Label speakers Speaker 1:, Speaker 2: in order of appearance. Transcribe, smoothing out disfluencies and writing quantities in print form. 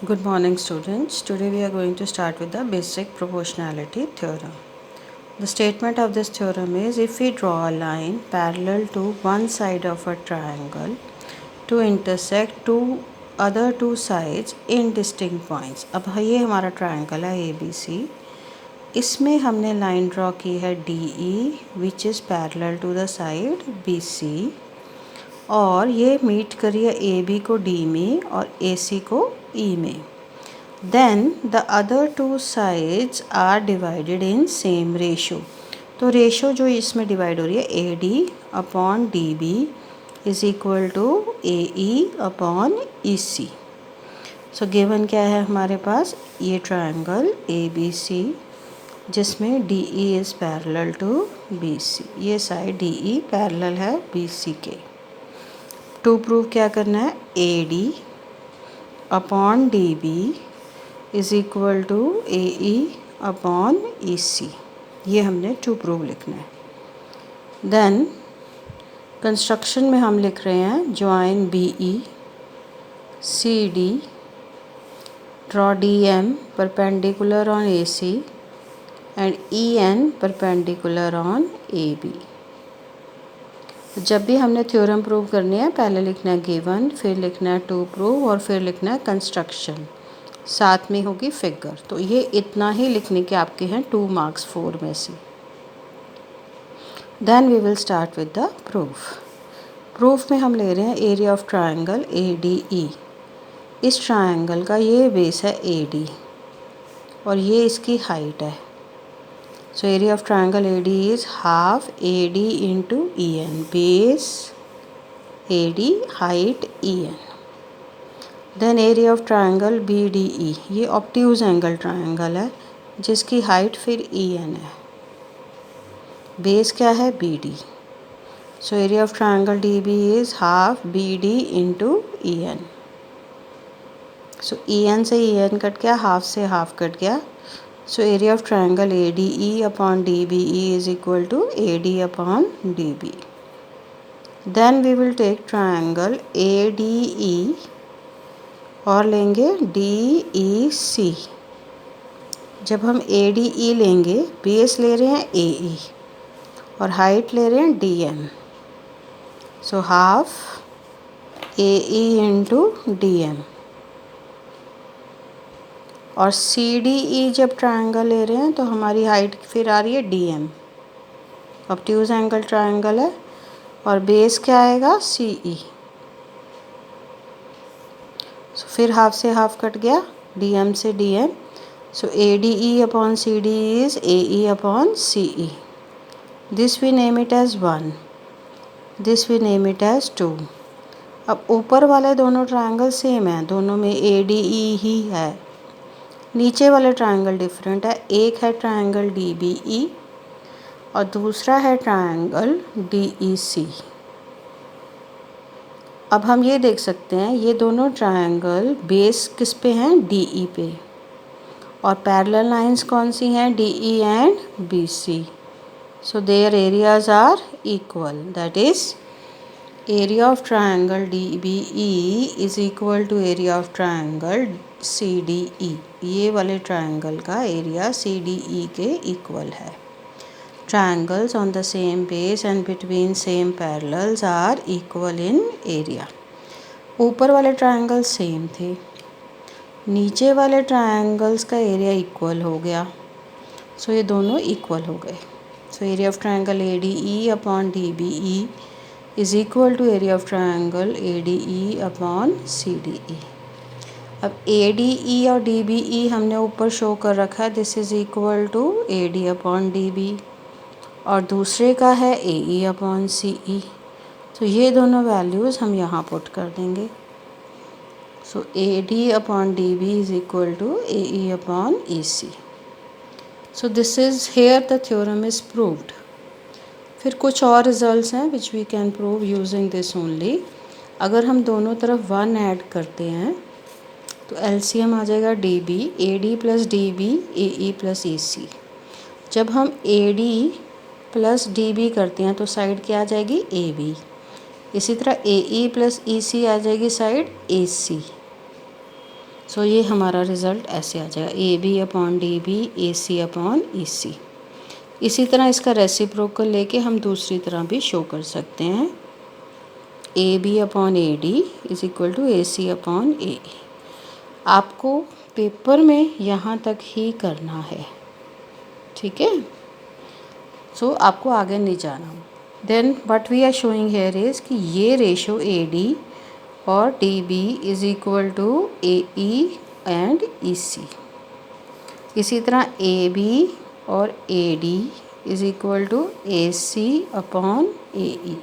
Speaker 1: Good morning, students. Today we are going to start with the basic proportionality theorem. The statement of this theorem is if we draw a line parallel to one side of a triangle to intersect two sides in distinct points. अब ये हमारा triangle है ABC. इसमें हमने line draw की है DE which is parallel to the side BC और ये मीट करी है AB को D में और AC को E में. Then the other two sides are divided in same ratio. तो रेशो जो इसमें डिवाइड हो रही है AD upon DB is equal to AE upon EC. So given क्या है हमारे पास ये ट्रायंगल ABC जिसमें DE is parallel to BC. ये साइड DE पैरेलल है BC के. टू प्रूव क्या करना है AD upon DB is equal to AE upon EC. ये हमने टू प्रूव लिखना है. देन कंस्ट्रक्शन में हम लिख रहे हैं join BE CD draw DM perpendicular on AC and EN perpendicular on AB. जब भी हमने थ्योरम प्रूव करनी है पहले लिखना है गिवन, फिर लिखना है टू प्रूव और फिर लिखना है कंस्ट्रक्शन, साथ में होगी फिगर. तो ये इतना ही लिखने के आपके हैं 2 मार्क्स 4 में से. Then we will start with the proof. Proof में हम ले रहे हैं एरिया ऑफ ट्रायंगल ADE. इस ट्रायंगल का ये बेस है AD और ये इसकी हाइट है. So area of triangle AD is half AD into EN. Base AD, height EN. Then area of triangle BDE. ये ऑब्ट्यूज एंगल ट्रायंगल है जिसकी हाइट फिर EN है. बेस क्या है BD. So area of triangle DB is half BD into EN. So EN से EN cut गया, half से हाफ कट गया. So area of triangle ADE upon DBE is equal to AD upon DB. Then we will take triangle ADE और लेंगे DEC. जब हम ADE लेंगे base ले रहे हैं AE और हाइट ले रहे हैं DM. So half AE into DM और CDE जब ट्रायंगल ले रहे हैं तो हमारी हाइट फिर आ रही है DM. ऑब्ट्यूज एंगल ट्रायंगल है और बेस क्या आएगा CE. सो फिर हाफ से हाफ कट गया, DM से DM. सो ADE upon CDE is AE upon CE. This we name it as 1, this we name it as 2. अब ऊपर वाले दोनों ट्रायंगल सेम हैं, दोनों में ADE ही है. नीचे वाले ट्रायंगल डिफरेंट है. एक है ट्रायंगल DBE और दूसरा है ट्रायंगल DEC. अब हम ये देख सकते हैं ये दोनों ट्रायंगल बेस किस पे हैं DE पे और पैरेलल लाइंस कौन सी हैं DE and BC. So their areas are equal. That is area of triangle DBE is equal to area of triangle CDE. ये वाले ट्रायंगल का एरिया CDE के इक्वल है. Triangles on the same base and between same parallels are equal in area. ऊपर वाले triangle same थे, नीचे वाले ट्रायंगल्स का एरिया इक्वल हो गया. सो ये दोनों इक्वल हो गए. So area of triangle ADE upon DBE is equal to area of triangle ADE upon CDE. अब ADE और DBE हमने ऊपर शो कर रखा है. This is equal to AD upon DB और दूसरे का है AE अपॉन CE. तो ये दोनों वैल्यूज़ हम यहाँ पुट कर देंगे. So AD upon DB is equal to AE upon EC. So this is here the theorem is proved. फिर कुछ और रिजल्ट्स हैं which we can prove using this only. अगर हम दोनों तरफ 1 ऐड करते हैं तो LCM आ जाएगा DB, AD plus DB AE plus EC. जब हम AD प्लस DB करते हैं तो साइड क्या आ जाएगी AB. इसी तरह AE प्लस EC आ जाएगी साइड AC. सो ये हमारा रिज़ल्ट ऐसे आ जाएगा AB upon DB AC upon EC। इसी तरह इसका रेसिप्रोकल लेके हम दूसरी तरह भी शो कर सकते हैं। AB upon AD is equal to AC upon AE। आपको पेपर में यहाँ तक ही करना है, ठीक है। सो आपको आगे नहीं जाना। Then what we are showing here is कि ये रेशो AD और DB is equal to AE and EC। इसी तरह AB और AD is equal to AC upon AE।